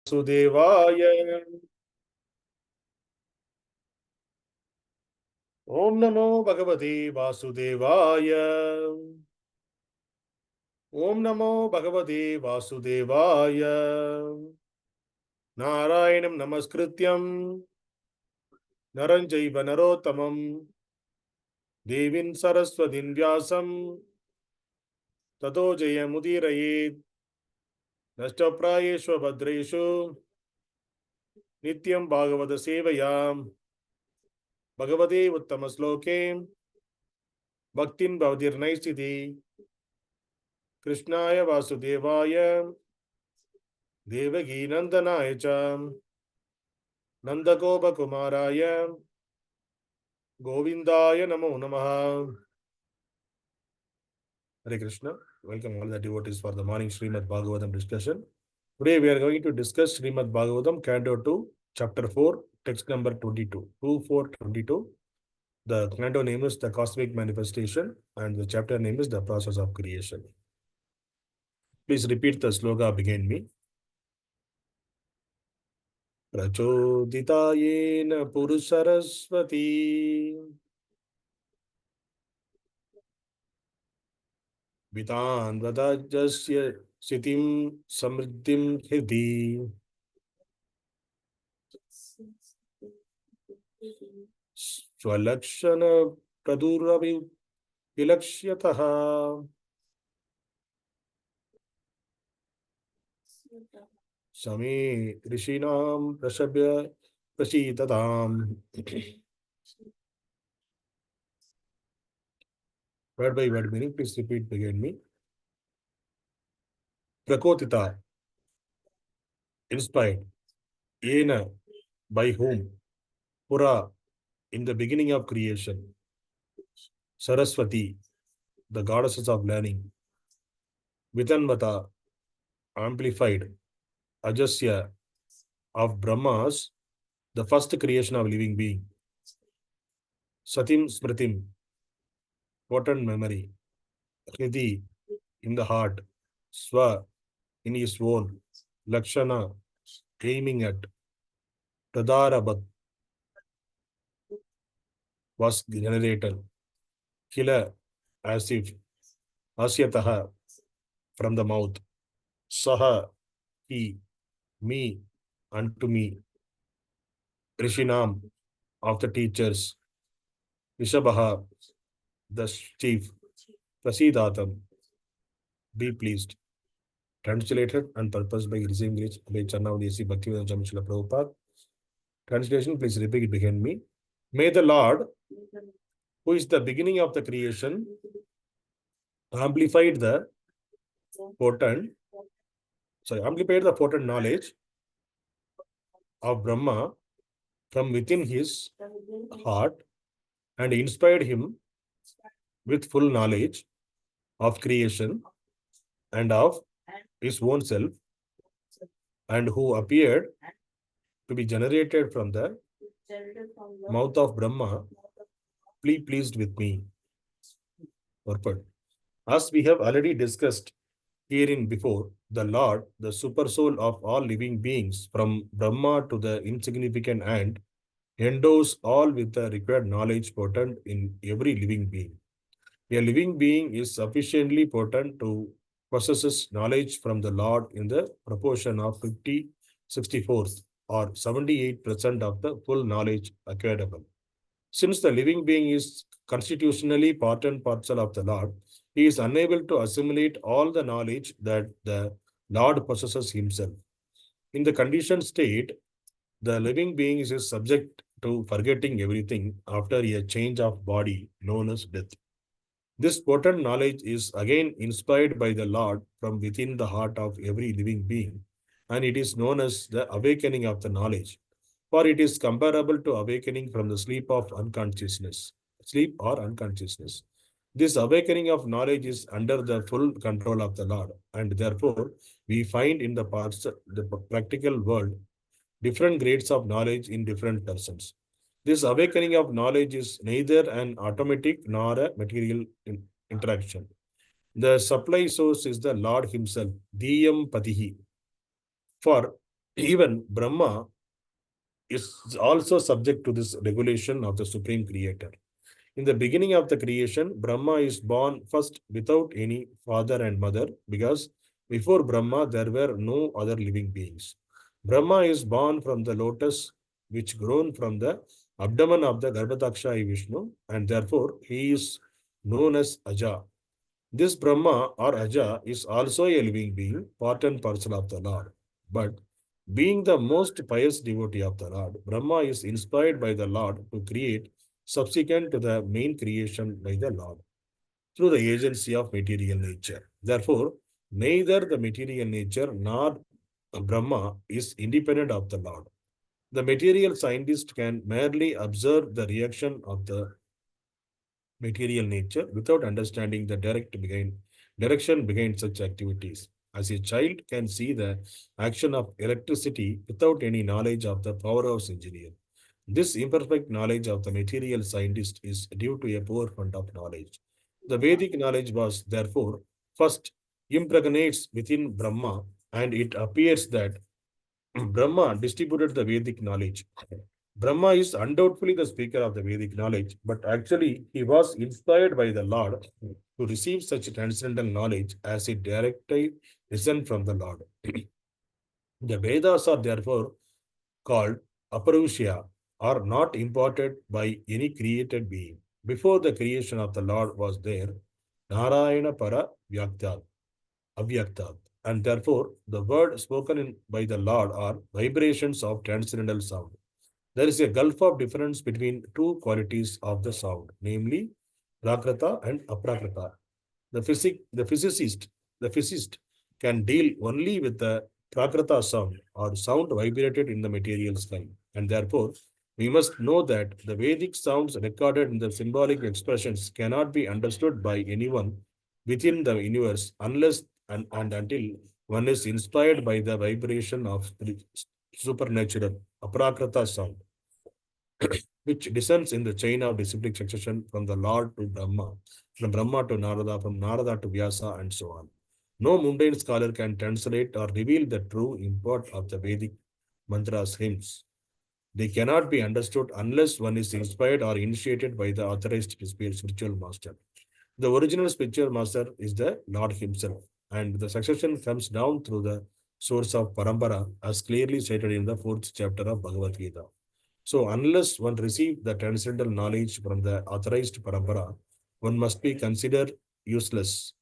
Vasudevaya. Om Namo Bhagavate Vasudevaya. Om Namo Bhagavate Vasudevaya. Narayanam Namaskrityam Naranjaiva Narottamam Devin Sarasvatin Vyasam Tato Jayamudiraye Nashtaprayeshva Bhadreshu Nityam Bhagavata Sevayam Bhagavate Uttamasloke Bhaktin Bhavadirnaistiti Krishnaya Vasudevaya Devaki Nandanaya cha Nandagopa Kumaraya Govindaya Namo Namaha. Hare Krishna. Welcome all the devotees for the morning Srimad Bhagavatam discussion. Today we are going to discuss Srimad Bhagavatam, Canto 2, Chapter 4, text number 22. 2-4-22. The canto name is The Cosmic Manifestation and the chapter name is The Process of Creation. Please repeat the sloka behind me. Pracoditā yena sarasvatī vitanvatājasya satīṁ smṛtiṁ hṛdi sva-lakṣaṇā prādurabhūt kilāsyataḥ same ṛṣīṇām prasīdatām. Word by word meaning, please repeat behind me. Pracoditā, inspired. Yena, by whom. Purā, in the beginning of creation. Sarasvatī, the goddesses of learning. Vitanvatājasya, amplified. Ajasya, of Brahmas, the first creation of living being. satīṁ smṛtiṁ, potent memory. Hṛdi, in the heart. Sva, in his own. Lakṣaṇā, aiming at. Prādurabhūt, was generated. Kila, as if. Asyataḥ, from the mouth. Saha, he. Me, unto me. ṛṣīṇām, of the teachers. ṛṣabhaḥ, the chief. prasīdatām, be pleased. Translated and purposed by His English by Charnavadesi Bhaktivedanta Srila Prabhupada. Translation, please repeat it behind me. May the Lord, who is the beginning of the creation, amplified the potent knowledge of Brahma from within his heart and inspired him with full knowledge of creation and of his own self, and who appeared to be generated from the mouth of Brahma, be pleased with me. Purport. As we have already discussed herein before, the Lord, the Supersoul of all living beings, from Brahma to the insignificant ant, endows all with the required knowledge potent in every living being. A living being is sufficiently potent to possess knowledge from the Lord in the proportion of 50/64 or 78% of the full knowledge acquirable. Since the living being is constitutionally part and parcel of the Lord, he is unable to assimilate all the knowledge that the Lord possesses himself. In the conditioned state, the living being is subject to forgetting everything after a change of body known as death. This potent knowledge is again inspired by the Lord from within the heart of every living being, and it is known as the awakening of the knowledge, for it is comparable to awakening from the sleep or unconsciousness. This awakening of knowledge is under the full control of the Lord, and therefore we find in the practical world different grades of knowledge in different persons. This awakening of knowledge is neither an automatic nor a material interaction. The supply source is the Lord himself, dhiyāṁ patiḥ. For Even Brahma is also subject to this regulation of the Supreme Creator. In the beginning of the creation, Brahma is born first without any father and mother, because before Brahma there were no other living beings. Brahma is born from the lotus which grown from the abdomen of the Garbhodakaśāyī Viṣṇu, and therefore he is known as Aja. This Brahma or Aja is also a living being, part and parcel of the Lord. But being the most pious devotee of the Lord, Brahma is inspired by the Lord to create subsequent to the main creation by the Lord through the agency of material nature. Therefore, neither the material nature nor Brahma is independent of the Lord. The material scientist can merely observe the reaction of the material nature without understanding the direction behind such activities. As a child can see the action of electricity without any knowledge of the powerhouse engineer. This imperfect knowledge of the material scientist is due to a poor fund of knowledge. The Vedic knowledge was therefore first impregnates within Brahma, and it appears that Brahma distributed the Vedic knowledge. Brahma is undoubtedly the speaker of the Vedic knowledge, but actually he was inspired by the Lord to receive such transcendental knowledge as a directly descent from the Lord. The Vedas are therefore called Aparushya, are not imparted by any created being. Before the creation of the Lord was there, Narayana para Vyaktat, Avyaktat, and therefore the word spoken by the Lord are vibrations of transcendental sound. There is a gulf of difference between two qualities of the sound, namely prakrata and aprakrata. The physicist can deal only with the prakrata sound or sound vibrated in the material sky, and therefore we must know that the Vedic sounds recorded in the symbolic expressions cannot be understood by anyone within the universe unless and until one is inspired by the vibration of supernatural aprakrata sound, which descends in the chain of disciplic succession from the Lord to Brahma, from Brahma to Narada, from Narada to Vyasa, and so on. No mundane scholar can translate or reveal the true import of the Vedic mantras hymns. They cannot be understood unless one is inspired or initiated by the authorized spiritual master. The original spiritual master is the Lord himself, and the succession comes down through the source of parampara, as clearly stated in the 4th chapter of Bhagavad-gītā. So, unless one receives the transcendental knowledge from the authorized parampara, one must be considered useless,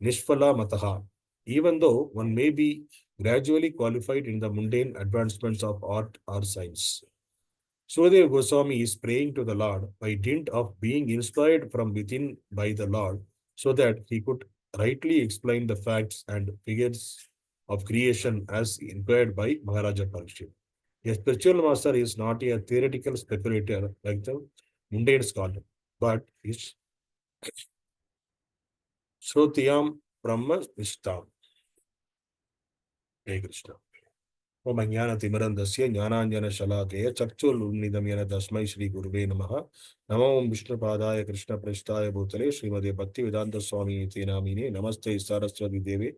nishphala mataha, even though one may be gradually qualified in the mundane advancements of art or science. Sukadeva Goswami is praying to the Lord by dint of being inspired from within by the Lord, so that he could rightly explain the facts and figures of creation as inquired by Maharaja Parikshit. A spiritual master is not a theoretical speculator like the mundane scholar, but is smṛtiṁ Brahma Vishtam. Hare Krishna. Om Ajnana-timirandasya Jnananjana-shalakaya Chakshurunmilitam Yena Tasmai Shri Gurave Namaha. Namo Om Vishnu-padaya Krishna-prasthaya Bhutale Srimade Bhaktivedanta Swami Iti Namine Namaste Sarasvatī Deve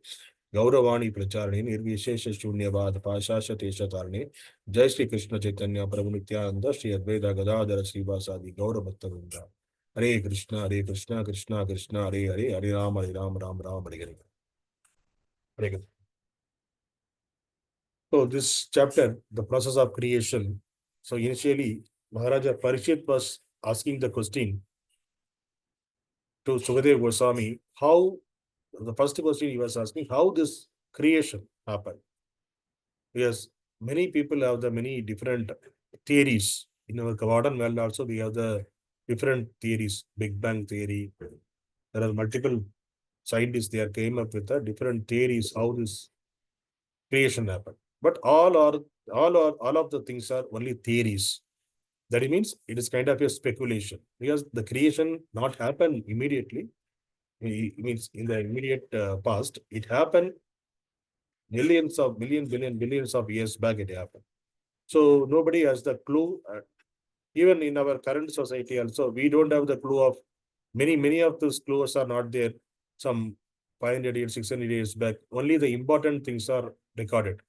Gauravani Pracharane Nirvishesha Shunyavad Pashasha Tesha Tarane Jai Shri Krishna Chaitanya Prabhu Nityananda Shri Advaita Gadadhara Srivasadi Gaura Bhaktavrinda. Hare Krishna, Hare Krishna, Krishna Krishna, Hare Hare, Hare Rama, Hare Rama, Rama Rama, Hare Hare. Hare Krishna. So this chapter, the process of creation. So initially, Maharaja Parikshit was asking the question to Sukadeva Goswami, how, the first question he was asking, how this creation happened. Yes, many people have the many different theories. In our modern world also, we have the different theories, Big Bang theory. There are multiple scientists, they are came up with the different theories, how this creation happened. But all of the things are only theories. That means it is kind of a speculation, because the creation not happen immediately. It means in the immediate past, it happened billions of years back. It happened. So nobody has the clue. Even in our current society, also we don't have the clue of many of those clues are not there. Some 500 years, 600 years back, only the important things are recorded.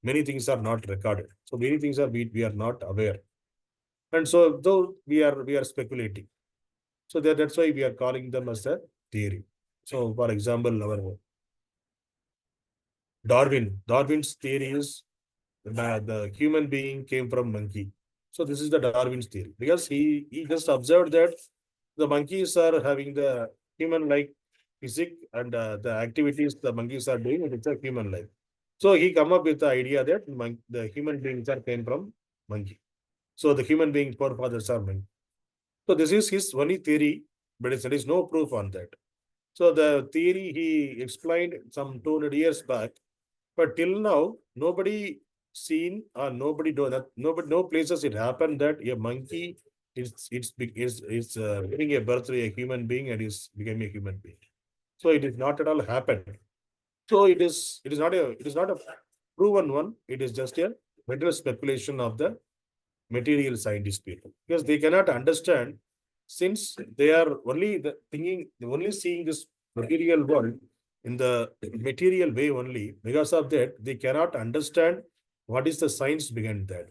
many things are not recorded. So many things are we are not aware. And so though we are speculating. So that's why we are calling them as a theory. So for example, our Darwin's theory is the human being came from monkey. So this is the Darwin's theory, because he just observed that the monkeys are having the human-like physique, and the activities the monkeys are doing, it's a human life. So he come up with the idea that the human beings are came from monkey. So the human being forefathers are monkey. So this is his only theory, but there is no proof on that. So the theory he explained some 200 years back, but till now nobody seen or nobody do that. Nobody, no places it happened that a monkey is giving a birth to a human being and is becoming a human being. So it is not at all happened. So it is not a proven one. It is just a mental speculation of the material scientist people, because they cannot understand, since they are only only seeing this material world in the material way only. Because of that, they cannot understand what is the science behind that.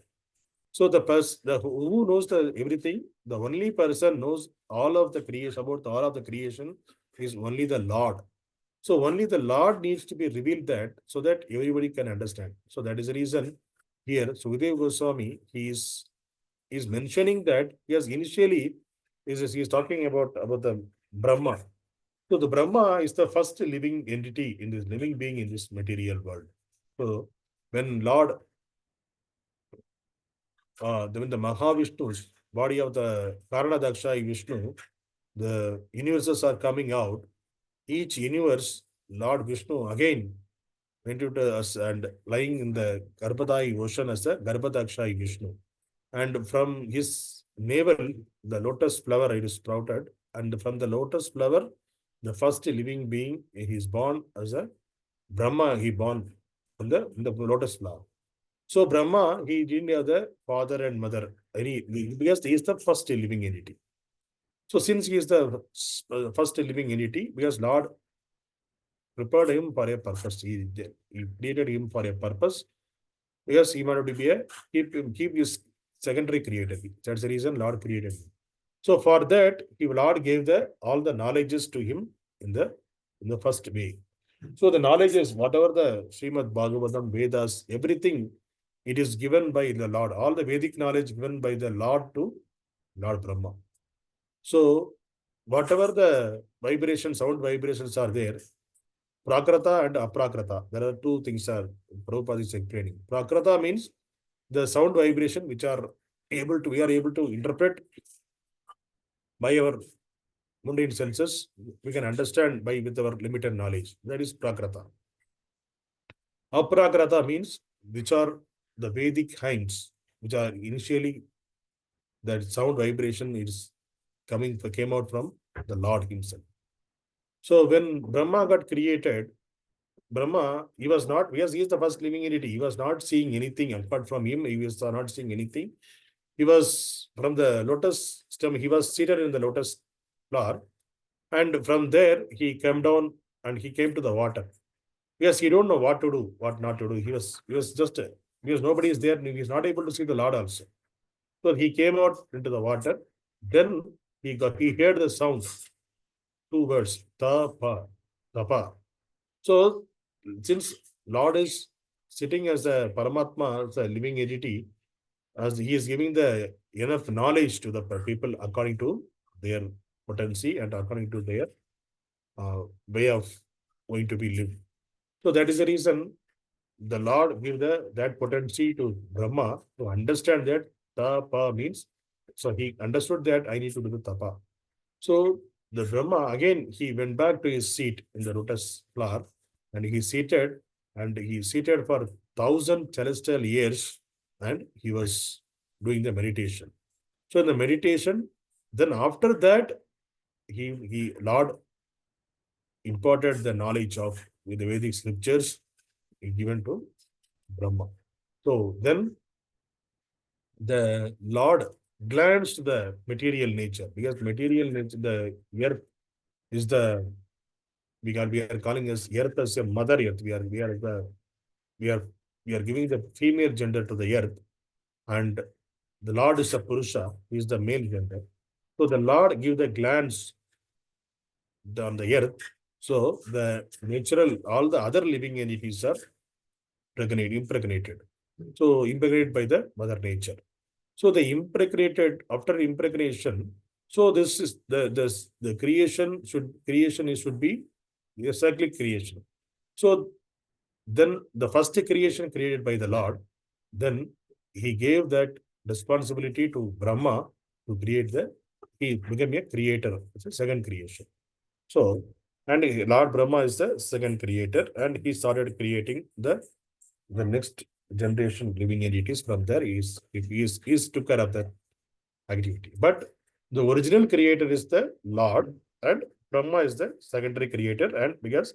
So the person who knows the everything, the only person knows all of the creation, about all of the creation, is only the Lord. So only the Lord needs to be revealed that, so that everybody can understand. So that is the reason here Sukadeva Goswami, he is mentioning that, yes, initially he is talking about the Brahma. So the Brahma is the first living entity in this living being in this material world. So when when the Mahavishnu's body of the Pracoditā Viṣṇu, the universes are coming out. Each universe, Lord Vishnu again went into us and lying in the Garbhodakaśāyī ocean as the Garbhodakaśāyī Viṣṇu. And from his navel, the lotus flower it is sprouted. And from the lotus flower, the first living being, he is born as a Brahma, he born from in the lotus flower. So Brahma, he didn't have the father and mother, because he is the first living entity. So since he is the first living entity, because Lord prepared him for a purpose, he created him for a purpose, because he wanted to be keep his secondary creator. That's the reason Lord created him. So for that, Lord gave all the knowledges to him in the first way. So the knowledge is whatever the Srimad Bhagavatam, Vedas, everything, it is given by the Lord. All the Vedic knowledge given by the Lord to Lord Brahma. So whatever the sound vibrations are there, prakrata and aprakrata, there are two things Prabhupada is explaining. Prakrata means the sound vibration which we are able to interpret by our mundane senses, we can understand with our limited knowledge. That is prakrata. Aprakrata means which are the Vedic hymns, which are initially that sound vibration came out from the Lord himself. So when Brahma got created, Brahma, he was not, because he is the first living entity, he was not seeing anything apart from him, he was not seeing anything. He was from the lotus stem, he was seated in the lotus flower, and from there he came down and he came to the water. Because he don't know what to do, what not to do. He was just, because nobody is there, he is not able to see the Lord also. So he came out into the water, then he heard the sound, two words, tapa, tapa. So since Lord is sitting as a Paramatma, as a living entity, as he is giving the enough knowledge to the people according to their potency and according to their way of going to be lived. So that is the reason the Lord give that potency to Brahma to understand that tapa means. So he understood that I need to do the tapa. So the Brahma again, he went back to his seat in the lotus flower, and he seated for 1,000 celestial years, and he was doing the meditation. So in the meditation, then after that, Lord imparted the knowledge of the Vedic scriptures given to Brahma. So then the Lord glanced the material nature, because material nature, the earth is we are calling as earth as a mother earth. We are we are giving the female gender to the earth, and the Lord is a Purusha, he is the male gender. So the Lord give the glands on the earth. So the natural, all the other living entities are impregnated. So impregnated by the mother nature. So the impregnated, after impregnation, so this is the creation should be a cyclic creation. So then the first creation created by the Lord, then he gave that responsibility to Brahma to create he became a creator. It's a second creation. So, and Lord Brahma is the second creator, and he started creating the next generation living entities. From there, he took care of that activity. But the original creator is the Lord, and Brahma is the secondary creator, and because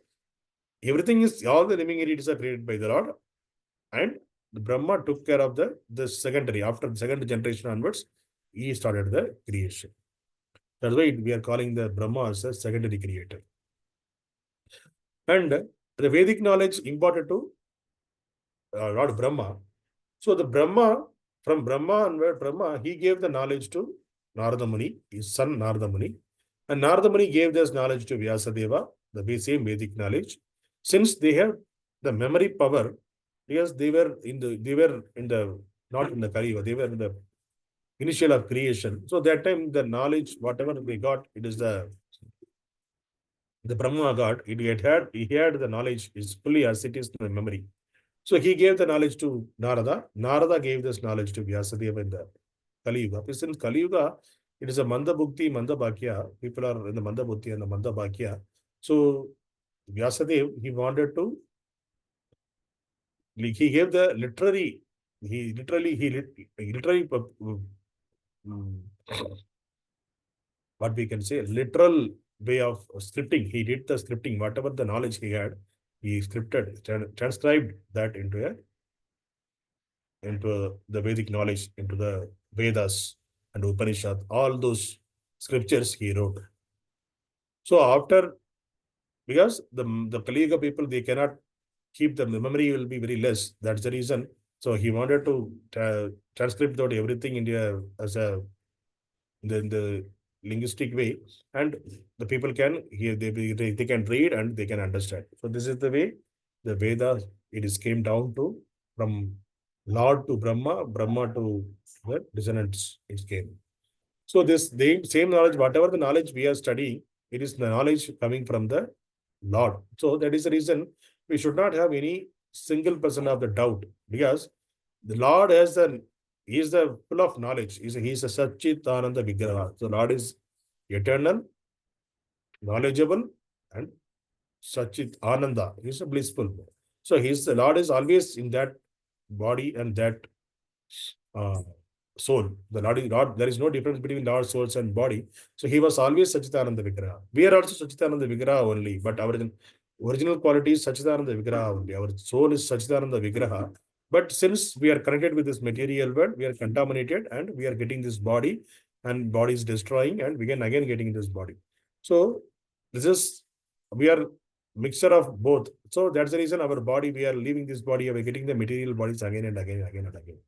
everything is, all the living entities are created by the Lord, and the Brahma took care of the secondary. After the second generation onwards, he started the creation. That's why we are calling the Brahma as a secondary creator. And the Vedic knowledge imparted to Lord Brahma. So the Brahma, from Brahma and Brahma, he gave the knowledge to Narada Muni, his son Narada Muni. And Narada Muni gave this knowledge to Vyasadeva, the same Vedic knowledge. Since they have the memory power, because they were not in the Kali Yuga, they were in the initial of creation. So that time the knowledge, whatever they got, it is the Brahma got, he had the knowledge is fully as it is in the memory. So he gave the knowledge to Narada. Narada gave this knowledge to Vyasadeva in the Kali Yuga. Because in Kali Yuga, it is a Manda Bhukti, Manda Bhakya. People are in the Manda Bhukti and the Manda Bhakya. So Vyasadeva, he wanted to, he gave the literary, what we can say, literal way of scripting. He did the scripting, whatever the knowledge he had, he scripted, transcribed that into the Vedic knowledge, into the Vedas and Upanishad, all those scriptures he wrote. So after, because the Kali Yuga people, they cannot keep the memory, will be very less. That's the reason. So he wanted to transcript out everything India as in the linguistic way, and the people can hear, they can read and they can understand. So this is the way the Veda, it is came down to, from Lord to Brahma, Brahma to the descendants, it came. So this same knowledge, whatever the knowledge we are studying, it is the knowledge coming from the Lord. So that is the reason we should not have any single percent of the doubt, because the Lord has he is the full of knowledge. He is a Satchitananda Vigraha. So Lord is eternal, knowledgeable, and Satchit Ananda. He is a blissful. So the Lord is always in that body and that soul. The Lord, there is no difference between Lord, souls, and body. So he was always Satchitananda Vigraha. We are also Satchitananda Vigraha only, but our original quality is Satchitananda Vigraha only. Our soul is Satchitananda Vigraha. But since we are connected with this material world, we are contaminated and we are getting this body, and body is destroying, and we can again getting this body. So we are mixture of both. So that's the reason our body, we are leaving this body, we are getting the material bodies again and again and again and again.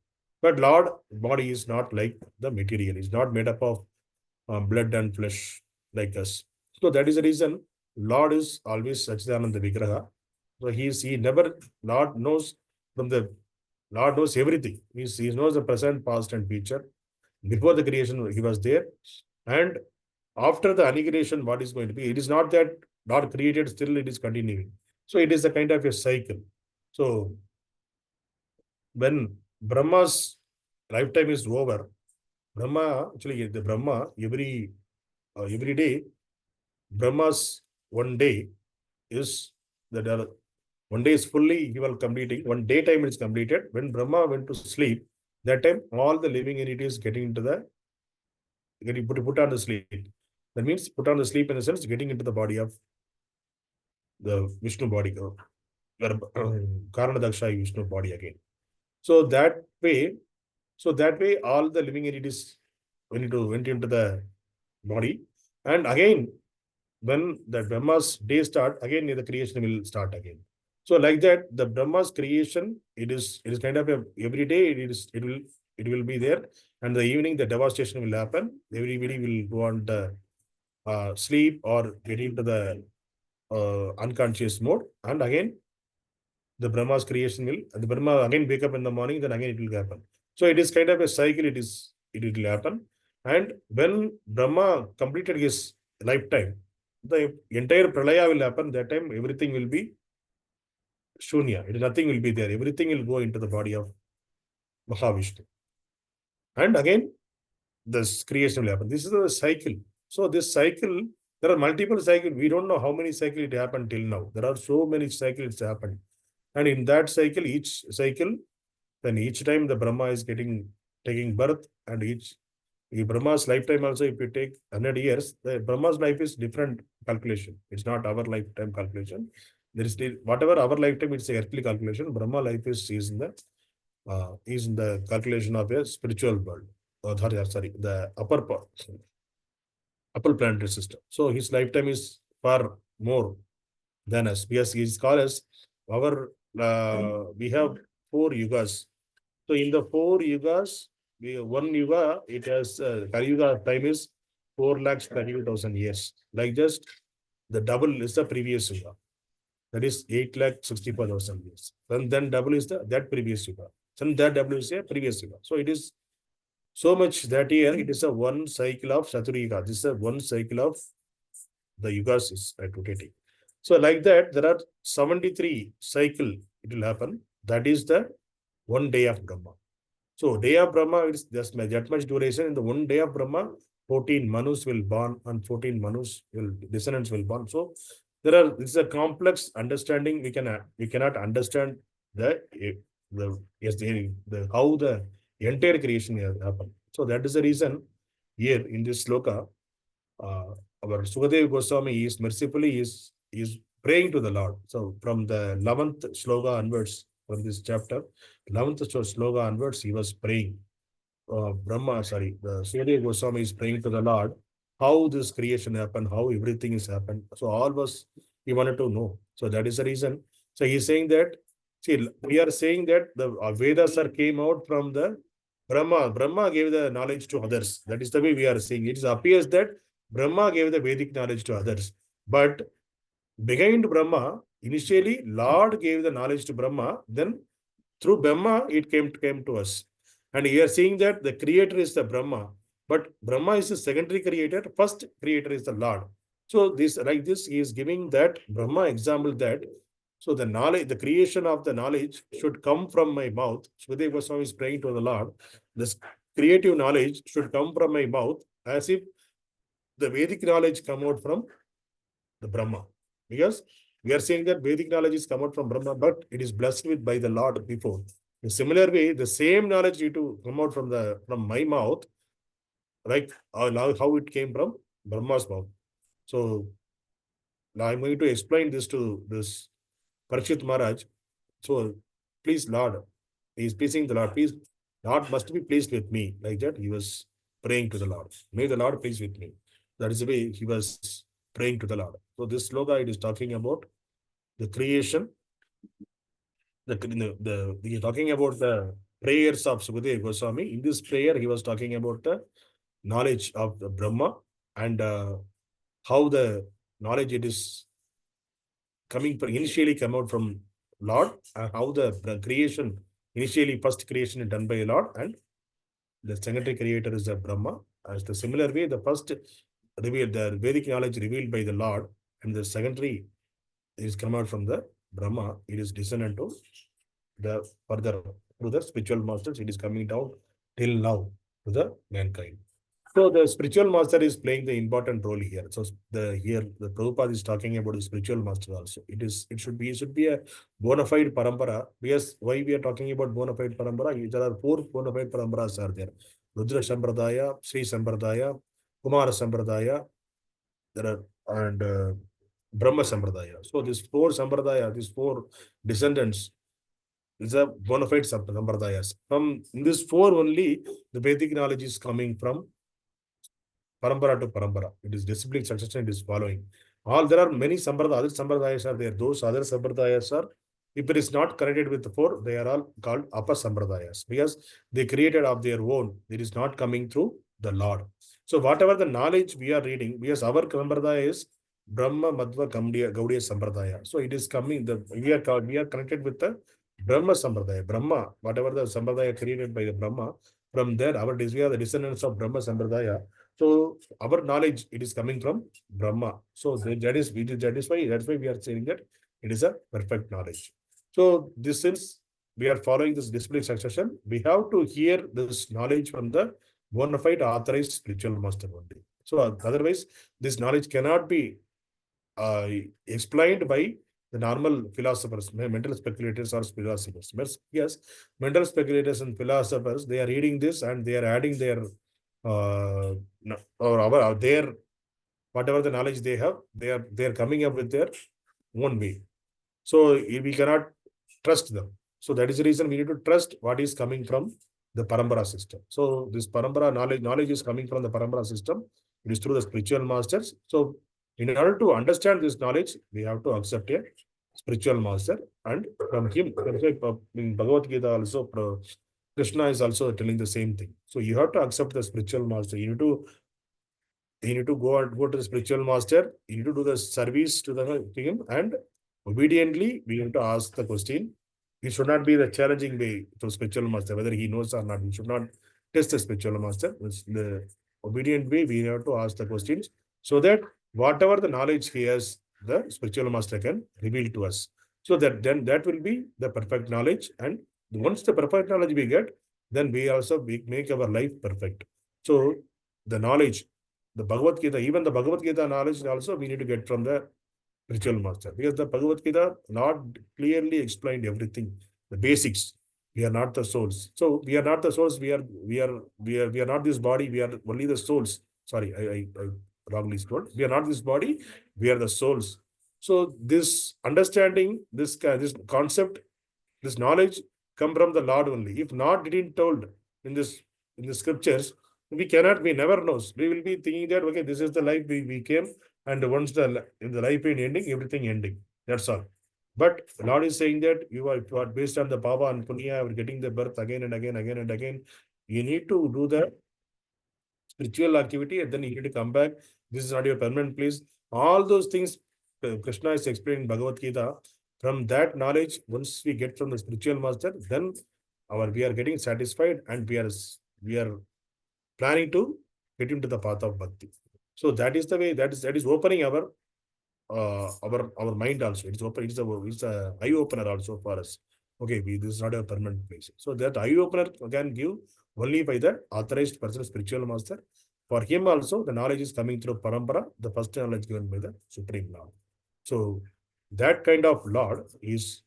But Lord body is not like the material. It's not made up of blood and flesh like us. So that is the reason Lord is always Satchidananda Vigraha. So he never, Lord knows everything. He knows the present, past, and future. Before the creation, he was there. And after the annihilation, what is going to be? It is not that God created, still it is continuing. So it is a kind of a cycle. So when Brahma's lifetime is over, Brahma, actually the Brahma, every day, Brahma's one day is that one day is fully, he will completing, one daytime is completed. When Brahma went to sleep, that time all the living entities getting into getting put on the sleep. That means put on the sleep in the sense getting into the body of the Vishnu body, Garbhodakaśāyī Viṣṇu body again. So that way, all the living entities went into the body, and again when the Brahma's day start, again the creation will start again. So like that, the Brahma's creation, it is kind of every day it will be there, and the evening the devastation will happen. Everybody will go on the sleep or get into the unconscious mode, and again the Brahma's creation the Brahma again wake up in the morning, then again it will happen. So it is kind of a cycle, it will happen. And when Brahma completed his lifetime, the entire pralaya will happen. That time everything will be shunya. Nothing will be there. Everything will go into the body of Mahavishnu. And again, this creation will happen. This is the cycle. So this cycle, there are multiple cycles. We don't know how many cycles it happened till now. There are so many cycles happened. And in that cycle, each cycle, then each time the Brahma is taking birth, and each Brahma's lifetime also, if you take 100 years, the Brahma's life is different calculation. It's not our lifetime calculation. There is whatever our lifetime, it's a earthly calculation. Brahma life is in the calculation of a spiritual world. Sorry, the upper planetary system. So his lifetime is far more than us. Because he is called as we have 4 yugas. So in the 4 yugas, one yuga, it has Kali Yuga time is 4,32,000 years. Like just the double is the previous yuga. That is 8,64,000 years. And then double is that previous yuga. Then that double is a previous yuga. So it is so much that year, it is a one cycle of Chaturyuga. This is a one cycle of the yugas is rotating. So like that, there are 73 cycle it will happen. That is the one day of Brahma. So day of Brahma is just that much duration. In the one day of Brahma, 14 Manus will born and 14 descendants will born. So this is a complex understanding. We cannot understand how the entire creation has happened. So that is the reason here in this sloka, our Sukadeva Goswami is mercifully is praying to the Lord. So from the 11th sloka onwards, from this chapter, 11th sloka onwards, he was praying. The Sukadeva Goswami is praying to the Lord how this creation happened, how everything is happened. So all of us, he wanted to know. So that is the reason. So he's saying that, see, we are saying that the Vedas came out from the Brahma. Brahma gave the knowledge to others. That is the way we are saying. It appears that Brahma gave the Vedic knowledge to others. But behind Brahma, initially, Lord gave the knowledge to Brahma. Then through Brahma, it came to us. And we are seeing that the creator is the Brahma. But Brahma is the secondary creator. First creator is the Lord. So this, like this, he is giving that Brahma example that, so the knowledge, the creation of the knowledge should come from my mouth. Sukadeva Goswami is praying to the Lord. This creative knowledge should come from my mouth, as if the Vedic knowledge come out from the Brahma. Because we are saying that Vedic knowledge is come out from Brahma, but it is blessed with by the Lord before. In a similar way, the same knowledge need to come out from my mouth, like how it came from Brahma's mouth. So now I'm going to explain this to this Parikshit Maharaj. So please, Lord, he is pleasing the Lord. Please, Lord must be pleased with me. Like that, he was praying to the Lord. May the Lord please with me. That is the way he was praying to the Lord. So this sloka, it is talking about the creation. He is talking about the prayers of Sukadeva Goswami. In this prayer, he was talking about the knowledge of the Brahma and how the knowledge it is initially come out from Lord, and how the creation, initially first creation is done by Lord, and the secondary creator is the Brahma. As the similar way, the first the Vedic knowledge revealed by the Lord, and the secondary is come out from the Brahma. It is descendant to the further through the spiritual masters. It is coming down till now to the mankind. So the spiritual master is playing the important role here. So the Prabhupada is talking about the spiritual master also. It should be a bona fide parampara. Because why we are talking about bona fide parampara? There are 4 bona fide paramparas are there. Rudra Sampradaya, Sri Sampradaya, Kumara Sampradaya, there are, and Brahma Sampradaya. So these 4 Sampradaya, these 4 descendants, is a bona fide Sampradayas. From this 4 only, the Vedic knowledge is coming from parampara to parampara. It is discipline, succession, it is following. There are many other sampradayas are there. Those other sampradayas are If it is not connected with the four, they are all called apasambradayas because they created of their own. It is not coming through the Lord. So whatever the knowledge we are reading, because our Sambradaya is Brahma Madhva Gaudiya Sambradaya. So it is coming, we are connected with the Brahma Sambradaya. Brahma, whatever the Sambradaya created by the Brahma, from there we are the descendants of Brahma Sambradaya. So our knowledge, it is coming from Brahma. So that is why we are saying that it is a perfect knowledge. So this, since we are following this discipline succession, we have to hear this knowledge from the bona fide authorized spiritual master only. So otherwise, this knowledge cannot be explained by the normal philosophers, mental speculators or philosophers. Yes, mental speculators and philosophers, they are reading this and they are adding their their whatever the knowledge they have, they are coming up with their own way. So we cannot trust them. So that is the reason we need to trust what is coming from the parampara system. So this parampara knowledge is coming from the parampara system. It is through the spiritual masters. So in order to understand this knowledge, we have to accept a spiritual master, and from him, in Bhagavad-gītā also, Krishna is also telling the same thing. So you have to accept the spiritual master. You need to go to the spiritual master. You need to do the service to him, and obediently we have to ask the question. It should not be the challenging way to spiritual master, whether he knows or not. We should not test the spiritual master. It's the obedient way we have to ask the questions, so that whatever the knowledge he has, the spiritual master can reveal to us. So that will be the perfect knowledge. And once the perfect knowledge we get, then we make our life perfect. So the knowledge, the Bhagavad-gītā, even the Bhagavad-gītā knowledge also we need to get from the spiritual master, because the Bhagavad-gītā not clearly explained everything, the basics. We are not the souls. So we are not the souls. We are not this body. We are only the souls. Sorry, I wrongly told. We are not this body. We are the souls. So this understanding, this concept, this knowledge come from the Lord only. If not didn't told in the scriptures, we never knows. We will be thinking that, okay, this is the life we came, and once the life is ending, everything ending. That's all. But the Lord is saying that you are based on the Pava and Punya, you are getting the birth again and again and again. You need to do the spiritual activity, and then you need to come back. This is not your permanent place. All those things Krishna is explaining in Bhagavad-gītā. From that knowledge, once we get from the spiritual master, then we are getting satisfied, and we are planning to get into the path of bhakti. So that is the way, that is opening our mind also. It's a eye opener also for us. Okay, this is not a permanent place. So that eye opener can give only by the authorized person, spiritual master. For him also, the knowledge is coming through parampara, the first knowledge given by the Supreme Lord. So that kind of Lord is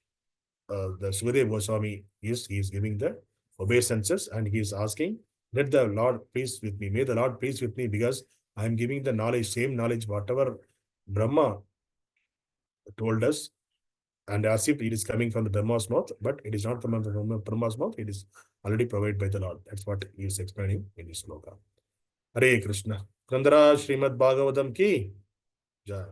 the Sukadeva Goswami he is giving the obeisances, and he is asking, let the Lord peace with me. May the Lord peace with me, because I am giving the knowledge, same knowledge, whatever Brahma told us, and as if it is coming from the Brahma's mouth, but it is not coming from the Brahma's mouth, it is already provided by the Lord. That's what he is explaining in this sloka. Hare Krishna. Kandara Srimad Bhagavatam ki Jai.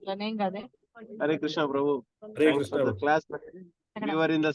Hare Krishna, Prabhu. Hare Thanks for Krishna. the class. We were in the